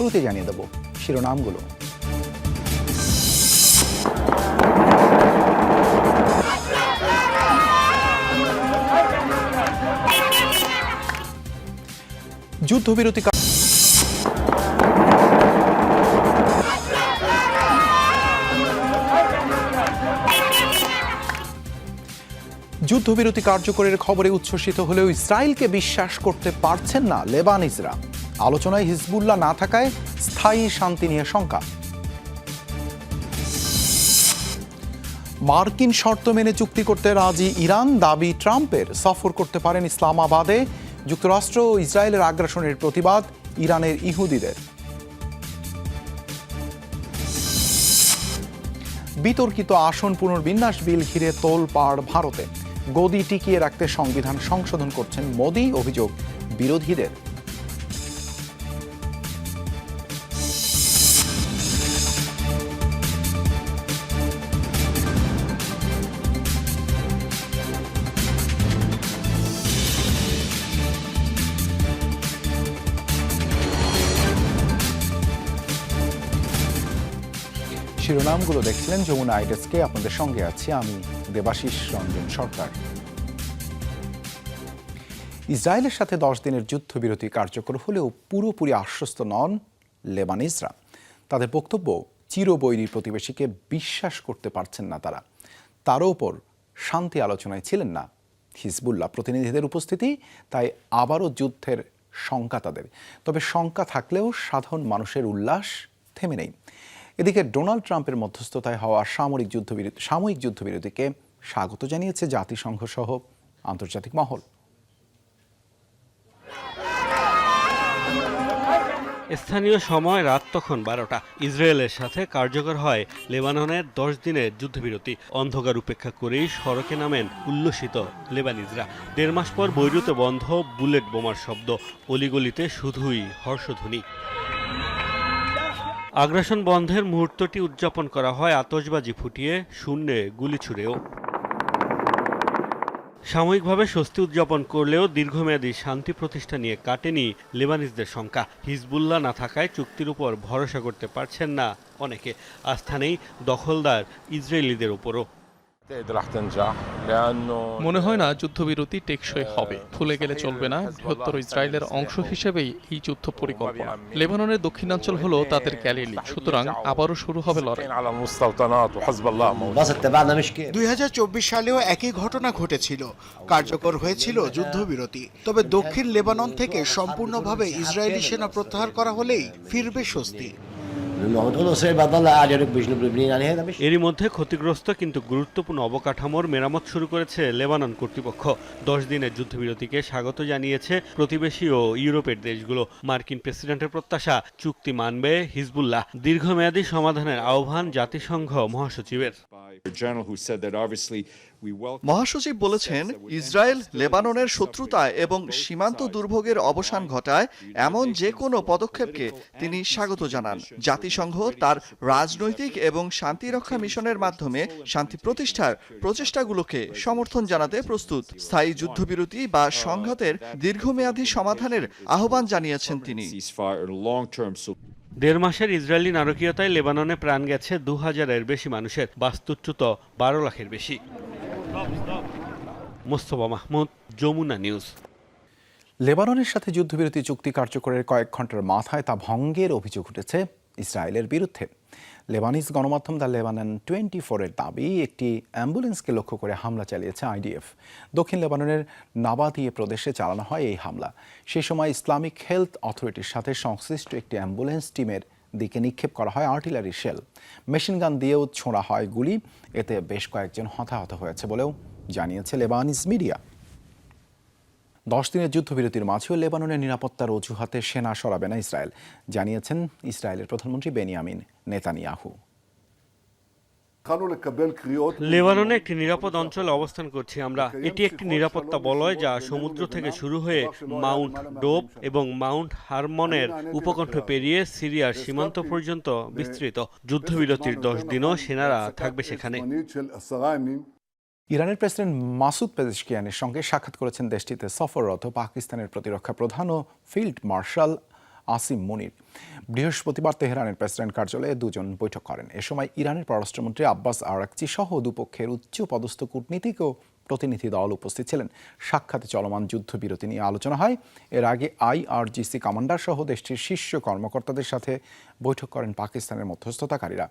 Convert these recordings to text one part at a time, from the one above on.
শুরুতে জানিয়ে দেব শিরোনামগুলো। যুদ্ধবিরতি যুদ্ধবিরতি কার্যকরের খবরে উচ্ছ্বসিত হলেও ইসরায়েলকে বিশ্বাস করতে পারছেন না লেবানিজরা। আলোচনায় হিজবুল্লাহ না থাকায় স্থায়ী শান্তি নিয়ে শঙ্কা। মার্কিন শর্ত মেনে চুক্তি করতে রাজি ইরান, দাবি ট্রাম্পের। সফর করতে পারেন ইসলামাবাদে। যুক্তরাষ্ট্র ও ইসরায়েলের আগ্রাসনের প্রতিবাদ ইরানের ইহুদিদের। বিতর্কিত আসন পুনর্বিন্যাস বিল ঘিরে তোলপাড় ভারতে। গদি টিকিয়ে রাখতে সংবিধান সংশোধন করছেন মোদি, অভিযোগ বিরোধীদের। শিরোনামগুলো দেখছিলেন যমুনা আইডেসকে। আপনাদের সঙ্গে আছি আমি দেবাশিস রঞ্জন সরকার। ইসরায়েলের সাথে 10 দিনের যুদ্ধবিরতি কার্যকর হলেও পুরোপুরি আশ্বস্ত নন লেবানিজরা। তাদের বক্তব্য, চিরবৈরী প্রতিবেশীকে বিশ্বাস করতে পারছেন না তারা। তারও ওপর শান্তি আলোচনায় ছিলেন না হিজবুল্লাহ প্রতিনিধিদের উপস্থিতি, তাই আবারও যুদ্ধের শঙ্কা তাদের। তবে শঙ্কা থাকলেও সাধারণ মানুষের উল্লাস থেমে নেই। এদিকে ডোনাল্ড ট্রাম্পের মধ্যস্থতায় হওয়া সাময়িক যুদ্ধবিরতিকে স্বাগত জানিয়েছে জাতিসংঘ সহ আন্তর্জাতিক মহল। স্থানীয় সময় রাত তখন 12টা। ইসরায়েলের সাথে কার্যকর হয় লেবাননের 10 দিনের যুদ্ধবিরতি। অন্ধকার উপেক্ষা করেই সড়কে নামেন উল্লসিত লেবানিজরা। 1.5 মাস পর বৈরুতে বন্ধ বুলেট বোমার শব্দ, অলিগলিতে শুধুই হর্ষধ্বনি। আগ্রাসন বন্ধের মুহূর্তটি উদযাপন করা হয় আতশবাজি ফুটিয়ে, শূন্যে গুলি ছুড়েও। সাময়িকভাবে স্বস্তি উদযাপন করলেও দীর্ঘমেয়াদী শান্তি প্রতিষ্ঠা নিয়ে কাটেনি লেবানিজদের শঙ্কা। হিজবুল্লাহ না থাকায় চুক্তির উপর ভরসা করতে পারছেন না অনেকে। আস্থা নেই দখলদার ইসরায়েলিদের উপরও। মনে হয় না যুদ্ধবিরতি টেকসই হবে। ভুলে গেলে চলবে না, বৃহত্তর ইসরায়েলের অংশ হিসেবেই এই যুদ্ধ পরিকল্পনা। লেবাননের দক্ষিণাঞ্চল হলো তাদের গ্যালিলি, সুতরাং আবারও শুরু হবে লড়াই। 2024 সালেও একই ঘটনা ঘটেছিল, কার্যকর হয়েছিল যুদ্ধবিরতি। তবে দক্ষিণ লেবানন থেকে সম্পূর্ণভাবে ইসরায়েলি সেনা প্রত্যাহার করা হলেই ফিরবে স্বস্তি। এরই মধ্যে ক্ষতিগ্রস্ত কিন্তু গুরুত্বপূর্ণ অবকাঠামোর মেরামত শুরু করেছে লেবানন কর্তৃপক্ষ। 10 দিনের যুদ্ধবিরতিকে স্বাগত জানিয়েছে প্রতিবেশী ও ইউরোপের দেশগুলো। মার্কিন প্রেসিডেন্টের প্রত্যাশা, চুক্তি মানবে হিজবুল্লাহ। দীর্ঘমেয়াদী সমাধানের আহ্বান জাতিসংঘ মহাসচিবের। মহাসচিব বলেছেন, ইসরায়েল লেবাননের শত্রুতা এবং সীমান্ত দুর্ভোগের অবসান ঘটায় এমন যে কোনো পদক্ষেপকে তিনি স্বাগত জানান। জাতিসংঘ তার রাজনৈতিক এবং শান্তিরক্ষা মিশনের মাধ্যমে শান্তি প্রতিষ্ঠার প্রচেষ্টাগুলোকে সমর্থন জানাতে প্রস্তুত। স্থায়ী যুদ্ধবিরতি বা সংঘাতের দীর্ঘমেয়াদী সমাধানের আহ্বান জানিয়েছেন তিনি। 1.5 মাসের ইসরায়েলি নারকীয়তায় লেবাননে প্রাণ গেছে 2000-এর বেশি মানুষের, বাস্তুচ্যুত 12 লাখের বেশি। মোস্তফা মাহমুদ, যমুনা নিউজ। লেবাননের সাথে যুদ্ধবিরতি চুক্তি কার্যকরের কয়েক ঘন্টার মাথায় তা ভঙ্গের অভিযোগ উঠেছে ইসরায়েলের বিরুদ্ধে। লেবানিজ গণমাধ্যম দ্য লেবানন 24-এর দাবি, একটি অ্যাম্বুলেন্সকে লক্ষ্য করে হামলা চালিয়েছে আইডিএফ। দক্ষিণ লেবাননের নাবাতিয়ে প্রদেশে চালানো হয় এই হামলা। সেই সময় ইসলামিক হেলথ অথরিটির সাথে সংশ্লিষ্ট একটি অ্যাম্বুলেন্স টিমের দিকে নিক্ষেপ করা হয় আর্টিলারি শেল। মেশিনগান দিয়েও ছোঁড়া হয় গুলি। এতে বেশ কয়েকজন হতাহত হয়েছে বলেও জানিয়েছে লেবানিজ মিডিয়া। 10 দিনের যুদ্ধবিরতির মাঝেও লেবাননের নিরাপত্তার অজুহাতে সেনা সরাবে না ইসরায়েল, জানিয়েছেন ইসরায়েলের প্রধানমন্ত্রী বেনিয়ামিন নেতানিয়াহু। লেবাননে একটি নিরাপদ অঞ্চলে অবস্থান করছি আমরা। এটি একটি নিরাপত্তা বলয় যা সমুদ্র থেকে শুরু হয়ে মাউন্ট ডোব এবং মাউন্ট হারমনের উপকণ্ঠ পেরিয়ে সিরিয়ার সীমান্ত পর্যন্ত বিস্তৃত। যুদ্ধবিরতির 10 দিনও সেনারা থাকবে সেখানে। ইরানের প্রেসিডেন্ট মাসুদ পেজেশকিয়ানের সঙ্গে সাক্ষাৎ করেছেন দেশটিতে সফররত পাকিস্তানের প্রতিরক্ষা প্রধান ও ফিল্ড মার্শাল আসিম মুনির। বৃহস্পতিবার তেহরানের প্রেসিডেন্ট কার্যালয়ে দুজন বৈঠক করেন। এ সময় ইরানের পররাষ্ট্রমন্ত্রী আব্বাস আরাকচি সহ দুপক্ষের উচ্চ পদস্থ কূটনীতিক ও প্রতিনিধি দল উপস্থিত ছিলেন। সাক্ষাতে চলমান যুদ্ধবিরতি নিয়ে আলোচনা হয়। এর আগে IRGC কমান্ডার সহ দেশটির শীর্ষ কর্মকর্তাদের সাথে বৈঠক করেন পাকিস্তানের মধ্যস্থতাকারীরা।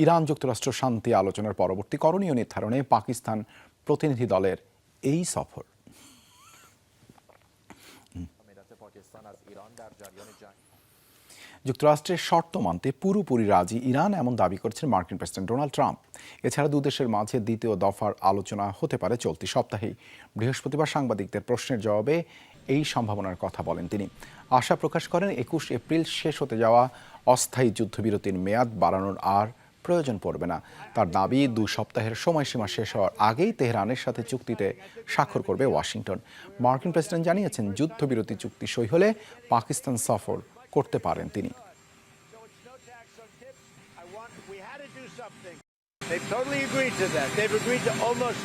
ইরান যুক্তরাষ্ট্র শান্তি আলোচনার পরবর্তী করণীয় নির্ধারণে পাকিস্তান প্রতিনিধি দলের এই সফর। যুক্তরাষ্ট্রের শর্ত মানতে পুরোপুরি রাজি ইরান, এমন দাবি করেছেন মার্কিন প্রেসিডেন্ট ডোনাল্ড ট্রাম্প। এছাড়া দুদেশের মাঝে দ্বিতীয় দফার আলোচনা হতে পারে চলতি সপ্তাহেই। বৃহস্পতিবার সাংবাদিকদের প্রশ্নের জবাবে এই সম্ভাবনার কথা বলেন তিনি। আশা প্রকাশ করেন 21 এপ্রিল শেষ হতে যাওয়া অস্থায়ী যুদ্ধবিরতির মেয়াদ বাড়ানোর আর প্রয়োজন পড়বে না। তার দাবি 2 সপ্তাহের সময়সীমা শেষ হওয়ার আগেই তেহরানের সাথে চুক্তিতে স্বাক্ষর করবে ওয়াশিংটন। মার্কিন প্রেসিডেন্ট জানিয়েছেন যুদ্ধবিরতি চুক্তি সই হলে পাকিস্তান সফর করতে পারেন তিনি।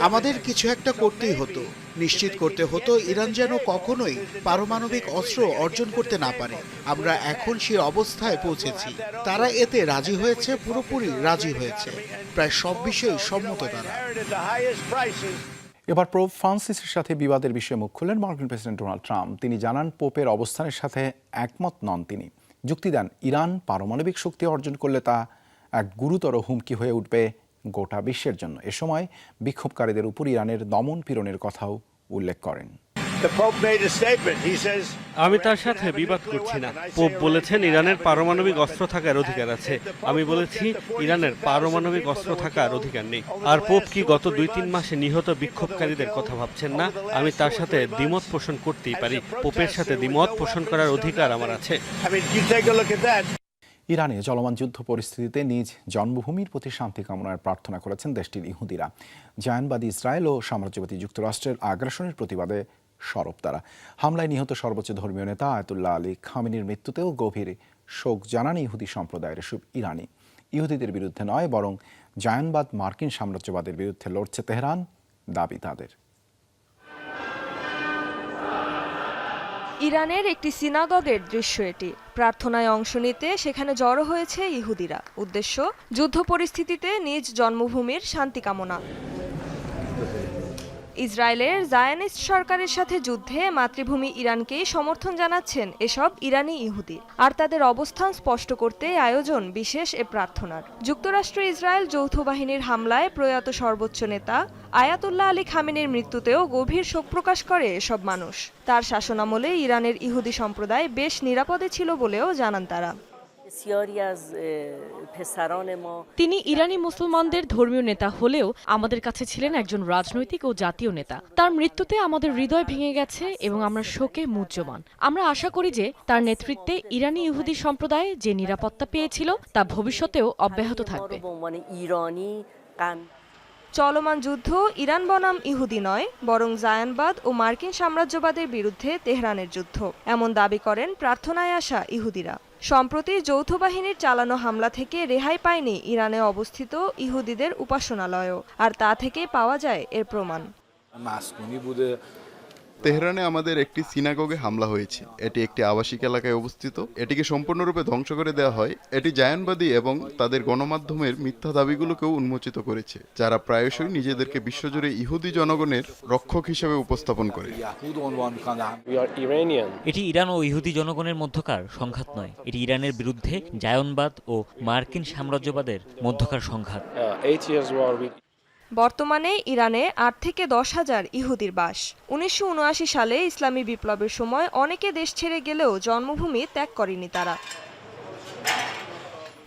আমাদের কিছু একটা করতেই হতো, নিশ্চিত করতে হতো ইরান যেন কখনোই পারমাণবিক অস্ত্র অর্জন করতে না পারে। আমরা এখন সেই অবস্থায় পৌঁছেছি। তারা এতে রাজি হয়েছে, পুরোপুরি রাজি হয়েছে, প্রায় সব বিষয়ে সম্মত তারা। এবার পোপ ফ্রান্সিসের সাথে বিবাদের বিষয়ে মুখ খুললেন মার্কিন প্রেসিডেন্ট ডোনাল্ড ট্রাম্প। তিনি জানান পোপের অবস্থানের সাথে একমত নন তিনি। যুক্তি দেন ইরান পারমাণবিক শক্তি অর্জন করলে তা এক গুরুতর হুমকি হয়ে উঠবে গোটা বিশ্বের জন্য। এ সময় বিক্ষোভকারীদের উপর ইরানের দমন পীড়নের কথাও উল্লেখ করেন। আমি তার সাথে বিবাদ করছি না। পোপ বলেছেন ইরানের পারমাণবিক অস্ত্র থাকার অধিকার আছে। আমি বলেছি ইরানের পারমাণবিক অস্ত্র থাকার অধিকার নেই। আর পোপ কি গত 2-3 মাসে নিহত বিক্ষোভকারীদের কথা ভাবছেন না? আমি তার সাথে দ্বিমত পোষণ করতেই পারি। পোপের সাথে দ্বিমত পোষণ করার অধিকার আমার আছে। ইরানে চলমান যুদ্ধ পরিস্থিতিতে নিজ জন্মভূমির প্রতি শান্তি কামনার প্রার্থনা করেছেন দেশটির ইহুদিরা। জায়নবাদী ইসরায়েল ও সাম্রাজ্যবাদী যুক্তরাষ্ট্রের আগ্রাসনের প্রতিবাদে সরব তারা। হামলায় নিহত সর্বোচ্চ ধর্মীয় নেতা আয়াতুল্লাহ আলী খামেনির মৃত্যুতেও গভীর শোক জানান ইহুদি সম্প্রদায়ের এসব ইরানি। ইহুদিদের বিরুদ্ধে নয়, বরং জায়নবাদ মার্কিন সাম্রাজ্যবাদের বিরুদ্ধে লড়ছে তেহরান, দাবি তাদের। ইরানের একটি সিনাগগের দৃশ্য এটি। প্রার্থনায় অংশ নিতে সেখানে জড়ো হয়েছে ইহুদিরা। উদ্দেশ্য যুদ্ধ পরিস্থিতিতে নিজ জন্মভূমির শান্তি কামনা। ইসরায়েলের জায়নিস্ট সরকারের সাথে যুদ্ধে মাতৃভূমি ইরানকেই সমর্থন জানাচ্ছেন এসব ইরানি ইহুদি। আর তাদের অবস্থান স্পষ্ট করতে আয়োজন বিশেষ এ প্রার্থনার। যুক্তরাষ্ট্র ইসরায়েল যৌথ বাহিনীর হামলায় প্রয়াত সর্বোচ্চ নেতা আয়াতুল্লাহ আলী খামেনির মৃত্যুতেও গভীর শোক প্রকাশ করে এসব মানুষ। তার শাসনামলে ইরানের ইহুদি সম্প্রদায় বেশ নিরাপদে ছিল বলেও জানান তারা। তিনি ইরানি মুসলমানদের ধর্মীয় নেতা হলেও আমাদের কাছে ছিলেন একজন রাজনৈতিক ও জাতীয় নেতা। তার মৃত্যুতে আমাদের হৃদয় ভেঙে গেছে এবং আমরা শোকে মুহ্যমান। আমরা আশা করি যে তার নেতৃত্বে ইরানি ইহুদি সম্প্রদায় যে নিরাপত্তা পেয়েছিল তা ভবিষ্যতেও অব্যাহত থাকবে। চলমান যুদ্ধ ইরান বনাম ইহুদি নয়, বরং জায়ানবাদ ও মার্কিন সাম্রাজ্যবাদের বিরুদ্ধে তেহরানের যুদ্ধ, এমন দাবি করেন প্রার্থনায় আসা ইহুদিরা। সম্প্রতি যৌথ বাহিনীর চালানো হামলা থেকে রেহাই পায়নি ইরানে অবস্থিত ইহুদিদের উপাসনালয়ও, আর তা থেকেই পাওয়া যায় এর প্রমাণ। তেহরানে আমাদের একটি সিনাগগে হামলা হয়েছে। এটি একটি আবাসিক এলাকায় অবস্থিত। এটিকে সম্পূর্ণরূপে ধ্বংস করে দেওয়া হয়। এটি জায়নবাদী এবং তাদের গণমাধ্যমের মিথ্যা দাবিগুলোকেও উন্মোচিত করেছে, যারা প্রায়শই নিজেদেরকে বিশ্বজুড়ে ইহুদি জনগণের রক্ষক হিসেবে উপস্থাপন করে। এটি ইরান ও ইহুদি জনগণের মধ্যকার সংঘাত নয়, এটি ইরানের বিরুদ্ধে জায়নবাদ ও মার্কিন সাম্রাজ্যবাদের মধ্যকার সংঘাত। বর্তমানে ইরানে 8 থেকে 10,000 ইহুদির বাস। 1979 সালে ইসলামী বিপ্লবের সময় অনেকে দেশ ছেড়ে গেলেও জন্মভূমি ত্যাগ করেনি তারা।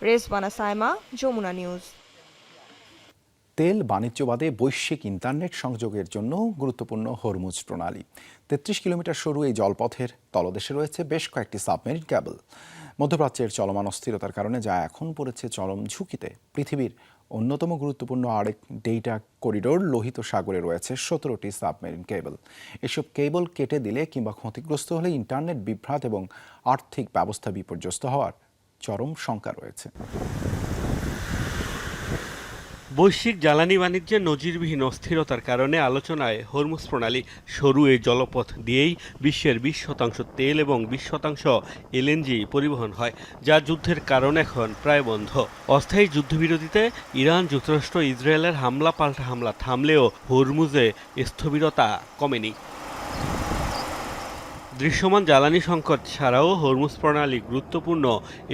রেজবানা সাইমা, যমুনা নিউজ। তেল বাণিজ্যবাদে বৈশ্বিক ইন্টারনেট সংযোগের জন্য গুরুত্বপূর্ণ হরমুজ প্রণালী। 33 কিলোমিটার সরু এই জলপথের তলদেশে রয়েছে বেশ কয়েকটি সাবমেরিন কেবল। মধ্যপ্রাচ্যের চলমান অস্থিরতার কারণে যা এখন পড়েছে চরম ঝুঁকিতে। পৃথিবীর অন্যতম গুরুত্বপূর্ণ আরেক ডেটা করিডোর লোহিত সাগরে রয়েছে 17টি সাবমেরিন কেবল। এসব কেবল কেটে দিলে কিংবা ক্ষতিগ্রস্ত হলে ইন্টারনেট বিভ্রাট এবং আর্থিক ব্যবস্থা বিপর্যস্ত হওয়ার চরম শঙ্কা রয়েছে। বৈশ্বিক জ্বালানি বাণিজ্যে নজিরবিহীন অস্থিরতার কারণে আলোচনায় হরমুজ প্রণালী। সরু এই জলপথ দিয়েই বিশ্বের 20% তেল এবং 20% এলএনজি পরিবহন হয়, যা যুদ্ধের কারণে এখন প্রায় বন্ধ। অস্থায়ী যুদ্ধবিরতিতে ইরান, যুক্তরাষ্ট্র, ইসরায়েলের হামলা পাল্টা হামলা থামলেও হরমুজে স্থবিরতা কমেনি। দৃশ্যমান জ্বালানি সংকট ছাড়াও হরমুজ প্রণালী গুরুত্বপূর্ণ।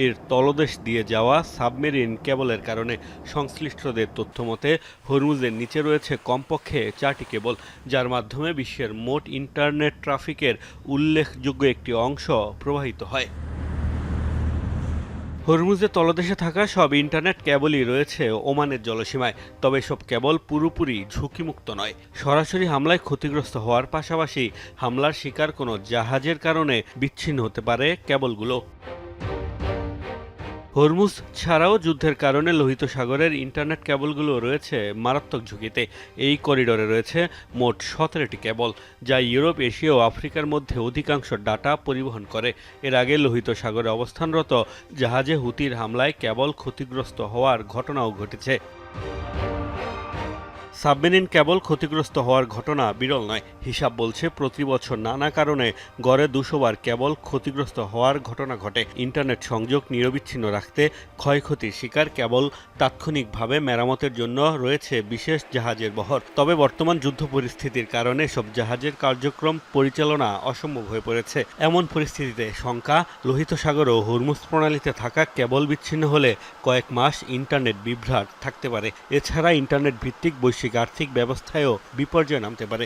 এর তলদেশ দিয়ে যাওয়া সাবমেরিন কেবলের কারণে সংশ্লিষ্টদের তথ্যমতে হরমুজের নিচে রয়েছে কমপক্ষে 4টি কেবল, যার মাধ্যমে বিশ্বের মোট ইন্টারনেট ট্রাফিকের উল্লেখযোগ্য একটি অংশ প্রবাহিত হয়। হরমুজের তলদেশে থাকা সব ইন্টারনেট কেবলই রয়েছে ওমানের জলসীমায়, তবে সব কেবল পুরোপুরি ঝুঁকিমুক্ত নয়। সরাসরি হামলায় ক্ষতিগ্রস্ত হওয়ার পাশাপাশি হামলার শিকার কোনো জাহাজের কারণে বিচ্ছিন্ন হতে পারে কেবলগুলো। হরমুজ ছাড়াও যুদ্ধের কারণে লোহিত সাগরের ইন্টারনেট কেবলগুলো রয়েছে মারাত্মক ঝুঁকিতে। এই করিডোরে রয়েছে মোট 17টি কেবল, যা ইউরোপ, এশিয়া ও আফ্রিকার মধ্যে অধিকাংশ ডাটা পরিবহন করে। এর আগে লোহিত সাগরে অবস্থানরত জাহাজে হুতির হামলায় কেবল ক্ষতিগ্রস্ত হওয়ার ঘটনাও ঘটেছে। সাবমেরিন কেবল ক্ষতিগ্রস্ত হওয়ার ঘটনা বিরল নয়। হিসাব বলছে প্রতি বছর নানা কারণে গড়ে 200 বার কেবল ক্ষতিগ্রস্ত হওয়ার ঘটনা ঘটে। ইন্টারনেট সংযোগ নিরবিচ্ছিন্ন রাখতে ক্ষয়ক্ষতির শিকার কেবল তাৎক্ষণিকভাবে মেরামতের জন্য রয়েছে বিশেষ জাহাজের বহর। তবে বর্তমান যুদ্ধ পরিস্থিতির কারণে সব জাহাজের কার্যক্রম পরিচালনা অসম্ভব হয়ে পড়েছে। এমন পরিস্থিতিতে শঙ্কা, লোহিত সাগর ও হরমুজ প্রণালীতে থাকা কেবল বিচ্ছিন্ন হলে কয়েক মাস ইন্টারনেট বিভ্রাট থাকতে পারে। এছাড়া ইন্টারনেট ভিত্তিক বৈশ্বিক আর্থিক ব্যবস্থায়ও বিপর্যয় নামতে পারে।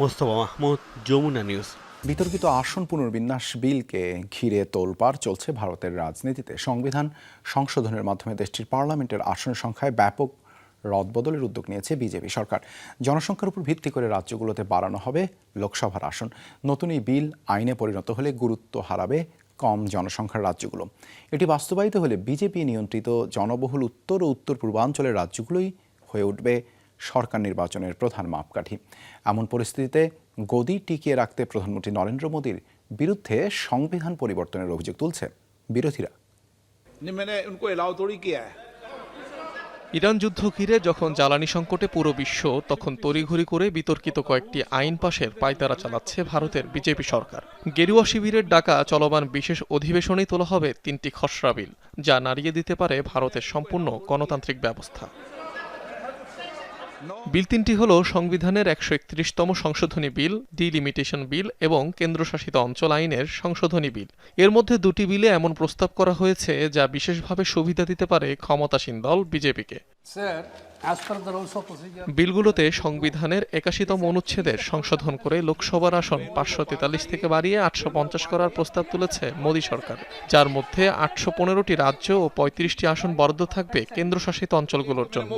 মোস্তফা মাহমুদ, যমুনা নিউজ। বিতর্কিত আসন পুনর্বিন্যাস বিলকে ঘিরে তোলপাড় চলছে ভারতের রাজনীতিতে। সংবিধান সংশোধনের মাধ্যমে দেশটির পার্লামেন্টের আসন সংখ্যায় ব্যাপক রদবদলের উদ্যোগ নিয়েছে বিজেপি সরকার। জনসংখ্যার উপর ভিত্তি করে রাজ্যগুলোতে বাড়ানো হবে লোকসভার আসন। নতুন এই বিল আইনে পরিণত হলে গুরুত্ব হারাবে কম জনসংখ্যার রাজ্যগুলো। এটি বাস্তবায়িত হলে বিজেপি নিয়ন্ত্রিত জনবহুল উত্তর ও উত্তর পূর্বাঞ্চলের রাজ্যগুলোই হয়ে উঠবে সরকার নির্বাচনের প্রধান মাপকাঠি। এমন পরিস্থিতিতে গদি টিকিয়ে রাখতে প্রধানমন্ত্রী নরেন্দ্র মোদীর বিরুদ্ধে সংবিধান পরিবর্তনের অভিযোগ তুলছে বিরোধীরা। ইরান যুদ্ধ ঘিরে যখন জ্বালানি সংকটে পুরো বিশ্ব, তখন তড়িঘড়ি করে বিতর্কিত কয়েকটি আইন পাশের পায়তারা চালাচ্ছে ভারতের বিজেপি সরকার। গেরুয়া শিবিরের ডাকা চলমান বিশেষ অধিবেশনেই তোলা হবে 3টি খসড়া বিল, যা নাড়িয়ে দিতে পারে ভারতের সম্পূর্ণ গণতান্ত্রিক ব্যবস্থা। বিল 3টি হল সংবিধানের 131তম সংশোধনী বিল, ডিলিমিটেশন বিল এবং কেন্দ্রশাসিত অঞ্চল আইনের সংশোধনী বিল। এর মধ্যে 2টি বিলে এমন প্রস্তাব করা হয়েছে যা বিশেষভাবে সুবিধা দিতে পারে ক্ষমতাসীন দল বিজেপিকে। বিলগুলোতে সংবিধানের 81তম অনুচ্ছেদের সংশোধন করে লোকসভার আসন 543 থেকে বাড়িয়ে 850 করার প্রস্তাব তুলেছে মোদী সরকার, যার মধ্যে 815টি রাজ্য ও 35টি আসন বরাদ্দ থাকবে কেন্দ্রশাসিত অঞ্চলগুলোর জন্য।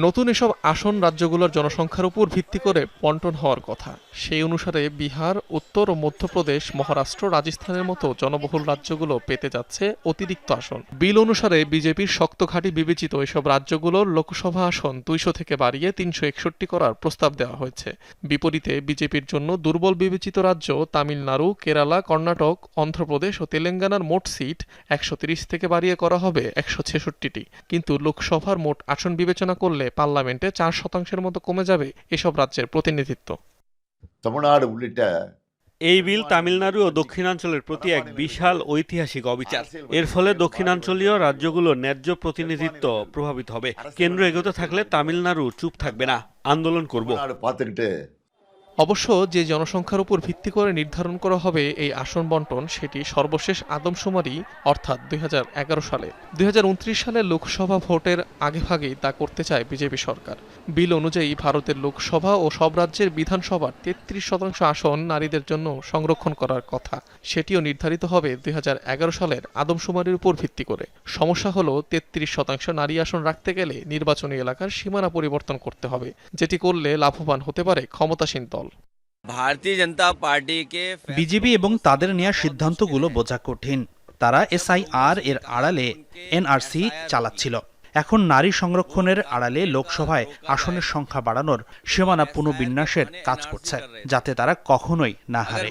নতুন এসব আসন রাজ্যগুলোর জনসংখ্যার উপর ভিত্তি করে বণ্টন হওয়ার কথা। সেই অনুসারে বিহার, উত্তর ও মধ্যপ্রদেশ, মহারাষ্ট্র, রাজস্থানের মতো জনবহুল রাজ্যগুলো পেতে যাচ্ছে অতিরিক্ত আসন। বিল অনুসারে বিজেপির শক্ত ঘাঁটি বিবেচিত এসব রাজ্যগুলোর লোকসভা আসন 200 থেকে বাড়িয়ে 361 করার প্রস্তাব দেওয়া হয়েছে। বিপরীতে বিজেপির জন্য দুর্বল বিবেচিত রাজ্য তামিলনাড়ু, কেরালা, কর্ণাটক, অন্ধ্রপ্রদেশ ও তেলেঙ্গানার মোট সিট 130 থেকে বাড়িয়ে করা হবে 166টি। কিন্তু লোকসভার মোট আসন বিবেচনা করলে পার্লামেন্টে 4% মতো কমে যাবে এসব রাজ্যের প্রতিনিধিত্ব। এই বিল তামিলনাড়ু ও দক্ষিণাঞ্চলের প্রতি এক বিশাল ঐতিহাসিক অবিচার। এর ফলে দক্ষিণাঞ্চলীয় রাজ্যগুলোর ন্যায্য প্রতিনিধিত্ব প্রভাবিত হবে। কেন্দ্র এগোতে থাকলে তামিলনাড়ু চুপ থাকবে না, আন্দোলন করব। অবশ্য যে জনসংখ্যার উপর ভিত্তি করে নির্ধারণ করা হবে এই আসন বণ্টন, সেটি সর্বশেষ আদমশুমারি অর্থাৎ 2011 সালে। 2029 সালের লোকসভা ভোটের আগেভাগেই তা করতে চায় বিজেপি সরকার। বিল অনুযায়ী ভারতের লোকসভা ও সব রাজ্যের বিধানসভার 33% আসন নারীদের জন্য সংরক্ষণ করার কথা। সেটিও নির্ধারিত হবে 2011 সালের আদমশুমারির উপর ভিত্তি করে। সমস্যা হলো 33% নারী আসন রাখতে গেলে নির্বাচনী এলাকার সীমানা পরিবর্তন করতে হবে, যেটি করলে লাভবান হতে পারে ক্ষমতাসীন দল। ভারতীয় জনতা পার্টিকে বিজেপি এবং তাদের নেওয়া সিদ্ধান্তগুলো বোঝা কঠিন। তারা SIR এর আড়ালে NRC চালাচ্ছিল। এখন নারী সংরক্ষণের আড়ালে লোকসভায় আসনের সংখ্যা বাড়ানোর সীমানা পুনর্বিন্যাসের কাজ করছে, যাতে তারা কখনোই না হারে।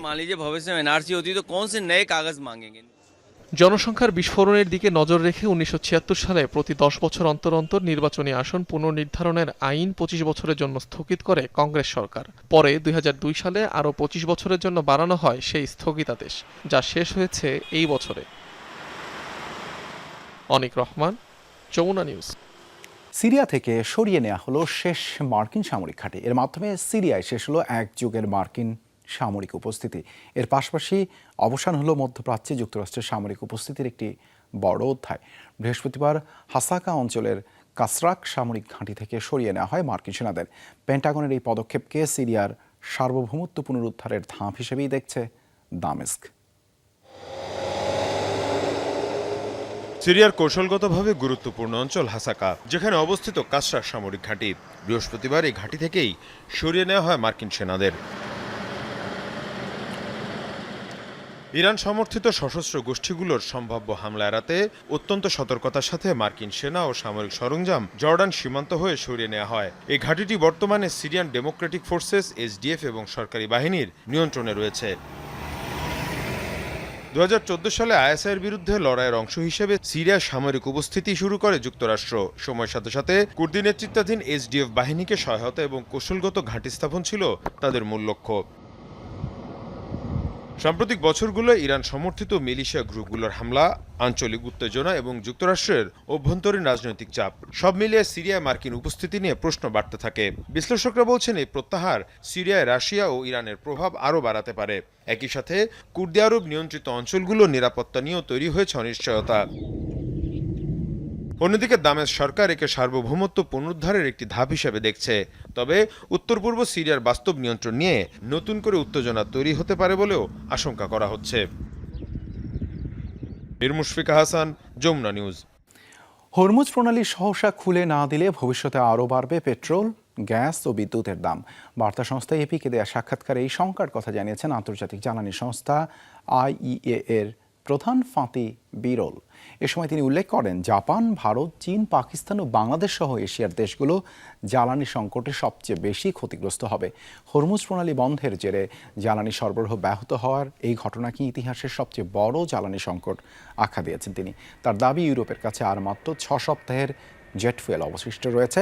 জনসংখ্যার বিস্ফোরণের দিকে নজর রেখে ১৯৭৬ সালে প্রতি ১০ বছর অন্তর অন্তর নির্বাচনী আসন পুনর্নির্ধারণের আইন ২৫ বছরের জন্য স্থগিত করে কংগ্রেস সরকার। পরে ২০০২ সালে আরও ২৫ বছরের জন্য বাড়ানো হয় সেই স্থগিতাদেশ, যা শেষ হয়েছে এই বছরে। অনিক রহমান, যমুনা নিউজ। সিরিয়া থেকে সরিয়ে নেওয়া হলো শেষ মার্কিন সামরিক ঘাঁটি। এর মাধ্যমে সিরিয়ায় শেষ হলো এক যুগের মার্কিন সামরিক উপস্থিতি। এর পাশাপাশি অবসান হলো মধ্যপ্রাচ্যে যুক্তরাষ্ট্রের সামরিক উপস্থিতির একটি বড় অধ্যায়। বৃহস্পতিবার হাসাকা অঞ্চলের কাসরাক সামরিক ঘাঁটি থেকে সরিয়ে নেওয়া হয় মার্কিন সেনাদের। পেন্টাগনের এই পদক্ষেপকে সিরিয়ার সার্বভৌমত্ব পুনরুদ্ধারের ধাপ হিসেবেই দেখছে দামেস্ক। সিরিয়ার কৌশলগতভাবে গুরুত্বপূর্ণ অঞ্চল হাসাকা, যেখানে অবস্থিত কাসরাক সামরিক ঘাঁটি। বৃহস্পতিবার এই ঘাঁটি থেকেই সরিয়ে নেওয়া হয় মার্কিন সেনাদের। ইরান সমর্থিত সশস্ত্র গোষ্ঠীগুলোর সম্ভাব্য হামলা এড়াতে অত্যন্ত সতর্কতার সাথে মার্কিন সেনা ও সামরিক সরঞ্জাম জর্ডান সীমান্ত হয়ে সরিয়ে নেওয়া হয়। এই ঘাঁটিটি বর্তমানে সিরিয়ান ডেমোক্রেটিক ফোর্সেস এসডিএফ এবং সরকারি বাহিনীর নিয়ন্ত্রণে রয়েছে। ২০১৪ সালে আইএসআইয়ের বিরুদ্ধে লড়াইয়ের অংশ হিসেবে সিরিয়ার সামরিক উপস্থিতি শুরু করে যুক্তরাষ্ট্র। সময়ের সাথে সাথে কুর্দি নেতৃত্বাধীন এসডিএফ বাহিনীকে সহায়তা এবং কৌশলগত ঘাঁটি স্থাপন ছিল তাদের মূল লক্ষ্য। সাম্প্রতিক বছরগুলো ইরান সমর্থিত মিলিশিয়া গ্রুপগুলোর হামলা, আঞ্চলিক উত্তেজনা এবং যুক্তরাষ্ট্রের অভ্যন্তরীণ রাজনৈতিক চাপ সব মিলিয়ে সিরিয়ায় মার্কিন উপস্থিতি নিয়ে প্রশ্ন বাড়তে থাকে। বিশ্লেষকরা বলছেন এই প্রত্যাহার সিরিয়ায় রাশিয়া ও ইরানের প্রভাব আরও বাড়াতে পারে। একই সাথে কুর্দি আরব নিয়ন্ত্রিত অঞ্চলগুলোর নিরাপত্তা নিয়েও তৈরি হয়েছে অনিশ্চয়তা। অন্যদিকে দামেস্ক সরকার একে সার্বভৌমত্ব পুনরুদ্ধারের একটি ধাপ হিসেবে দেখছে। তবে উত্তর পূর্ব সিরিয়ার বাস্তব নিয়ন্ত্রণ নিয়ে নতুন করে উত্তেজনা তৈরি হতে পারে বলেও আশঙ্কা করা হচ্ছে। মুশফিকা হাসান, যমুনা নিউজ। হরমুজ প্রণালী সহসা খুলে না দিলে ভবিষ্যতে আরও বাড়বে পেট্রোল, গ্যাস ও বিদ্যুতের দাম। বার্তা সংস্থা এপিকে দেয়া সাক্ষাৎকারে এই শঙ্কার কথা জানিয়েছেন আন্তর্জাতিক জ্বালানি সংস্থা আইইএ এর প্রধান ফাতি বিরল। এ সময় তিনি উল্লেখ করেন, জাপান, ভারত, চীন, পাকিস্তান ও বাংলাদেশ সহ এশিয়ার দেশগুলো জ্বালানি সংকটে সবচেয়ে বেশি ক্ষতিগ্রস্ত হবে। হরমুজ প্রণালী বন্ধের জেরে জ্বালানি সরবরাহ ব্যাহত হওয়ার এই ঘটনাকে ইতিহাসের সবচেয়ে বড় জ্বালানি সংকট আখ্যা দিয়েছেন তিনি। তার দাবি, ইউরোপের কাছে আর মাত্র ৬ সপ্তাহের জেট ফুয়েল অবশিষ্ট রয়েছে।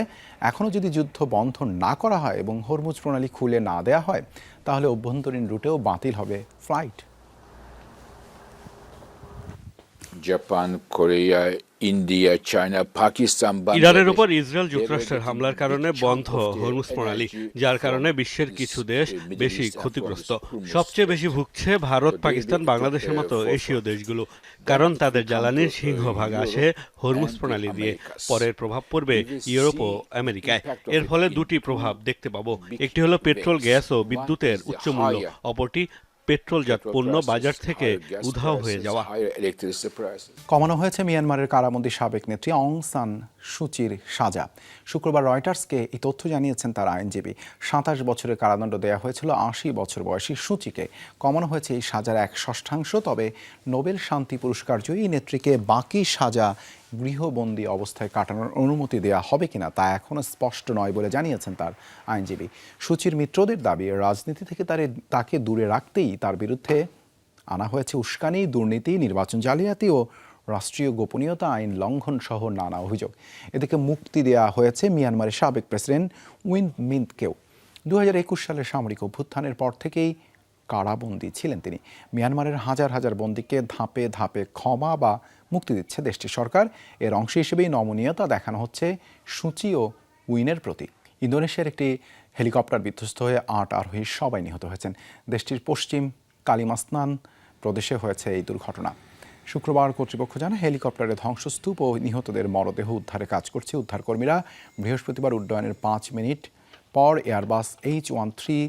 এখনও যদি যুদ্ধ বন্ধ না করা হয় এবং হরমুজ প্রণালী খুলে না দেওয়া হয়, তাহলে অভ্যন্তরীণ রুটেও বাতিল হবে flight. Japan, Korea, India, China, Pakistan, ইরানের উপর ইসরায়েল যুক্তরাষ্ট্রের হামলার কারণে বন্ধ হরমুজ প্রণালী, যার কারণে বিশ্বের কিছু দেশ বেশি ক্ষতিগ্রস্ত। সবচেয়ে বেশি ভুগছে ভারত, পাকিস্তান, বাংলাদেশের মতো এশীয় দেশগুলো, কারণ তাদের জ্বালানির সিংহভাগ আসে হরমুজ প্রণালী দিয়ে। পরের প্রভাব পড়বে ইউরোপ ও আমেরিকায়। এর ফলে দুটি প্রভাব দেখতে পাবো। একটি হলো পেট্রোল, গ্যাস ও বিদ্যুতের উচ্চ মূল্য, অপরটি পেট্রোলজাত পণ্য বাজার থেকে উধাও হয়ে যাওয়া। কমানো হয়েছে মিয়ানমারের কারাবন্দী সাবেক নেত্রী অং সান সুচির সাজা। শুক্রবার রয়টার্সকে এই তথ্য জানিয়েছেন তার আইনজীবী। ২৭ বছরের কারাদণ্ড দেওয়া হয়েছিল ৮০ বছর বয়সী সুচিকে। কমানো হয়েছে এই সাজার ১/৬। তবে নোবেল শান্তি পুরস্কার জয়ী নেত্রীকে বাকি সাজা গৃহবন্দী অবস্থায় কাটানোর অনুমতি দেওয়া হবে কিনা তা এখনও স্পষ্ট নয় বলে জানিয়েছেন তার আইনজীবী। সুচির মিত্রদের দাবি, রাজনীতি থেকে তাকে দূরে রাখতেই তার বিরুদ্ধে আনা হয়েছে উস্কানি, দুর্নীতি, নির্বাচন জালিয়াতি ও রাষ্ট্রীয় গোপনীয়তা আইন লঙ্ঘন সহ নানা অভিযোগ। এদিকে মুক্তি দেওয়া হয়েছে মিয়ানমারের সাবেক প্রেসিডেন্ট উইন মিন্টকেও। ২০২১ সালের সামরিক অভ্যুত্থানের পর থেকেই কারাবন্দী ছিলেন তিনি। মিয়ানমারের হাজার হাজার বন্দীকে ধাপে ধাপে ক্ষমা বা মুক্তি দিচ্ছে দেশটির সরকার। এর অংশ হিসেবেই নমনীয়তা দেখানো হচ্ছে সুচি ও উইনের প্রতি। ইন্দোনেশিয়ার একটি হেলিকপ্টার বিধ্বস্ত হয়ে ৮ আরোহী সবাই নিহত হয়েছেন। দেশটির পশ্চিম কালিমাস্তান প্রদেশে হয়েছে এই দুর্ঘটনা। শুক্রবার কর্তৃপক্ষ জানায়, হেলিকপ্টারের ধ্বংসস্তূপ ও নিহতদের মরদেহ উদ্ধারে কাজ করছে উদ্ধারকর্মীরা। বৃহস্পতিবার উড্ডয়নের ৫ মিনিট পর এয়ারবাস H-13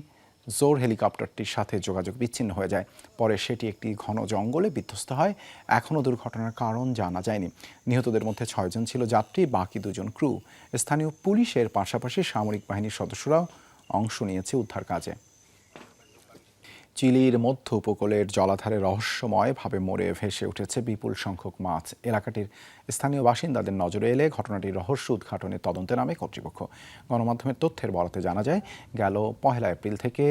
জোর হেলিকপ্টারটির সাথে যোগাযোগ বিচ্ছিন্ন হয়ে যায়। পরে সেটি একটি ঘন জঙ্গলে বিধ্বস্ত হয়। এখনও দুর্ঘটনার কারণ জানা যায়নি। নিহতদের মধ্যে ৬ জন ছিল যাত্রী, বাকি 2 জন ক্রু। স্থানীয় পুলিশের পাশাপাশি সামরিক বাহিনীর সদস্যরাও অংশ নিয়েছে উদ্ধার কাজে। চিলির মধ্য উপকূলের জলাধারে রহস্যময়ভাবে মরে ভেসে উঠেছে বিপুল সংখ্যক মাছ। এলাকাটির স্থানীয় বাসিন্দাদের নজরে এলে ঘটনাটির রহস্য উদ্ঘাটনের তদন্তে নামে কর্তৃপক্ষ। গণমাধ্যমের তথ্যের বরাতে জানা যায়, গেল ১ এপ্রিল থেকে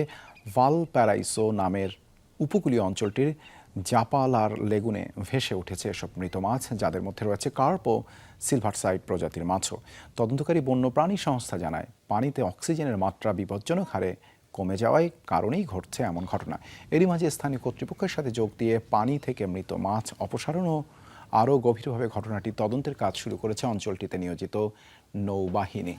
ভালপ্যারাইসো নামের উপকূলীয় অঞ্চলটির জাপাল আর লেগুনে ভেসে উঠেছে এসব মৃত মাছ, যাদের মধ্যে রয়েছে কার্প ও সিলভারসাইড প্রজাতির মাছও। তদন্তকারী বন্যপ্রাণী সংস্থা জানায়, পানিতে অক্সিজেনের মাত্রা বিপজ্জনক হারে কমে যাওয়ার কারণেই ঘটছে এমন ঘটনা। এরই মাঝে স্থানীয় কর্তৃপক্ষের সাথে যোগ দিয়ে পানি থেকে মৃত মাছ অপসারণ ও আরও গভীরভাবে ঘটনাটি তদন্তের কাজ শুরু করেছে অঞ্চলটিতে নিয়োজিত নৌবাহিনী।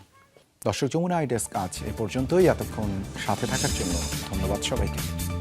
দর্শক, যমুনা আই ডেস্ক আজ এ পর্যন্তই। এতক্ষণ সাথে থাকার জন্য ধন্যবাদ সবাইকে।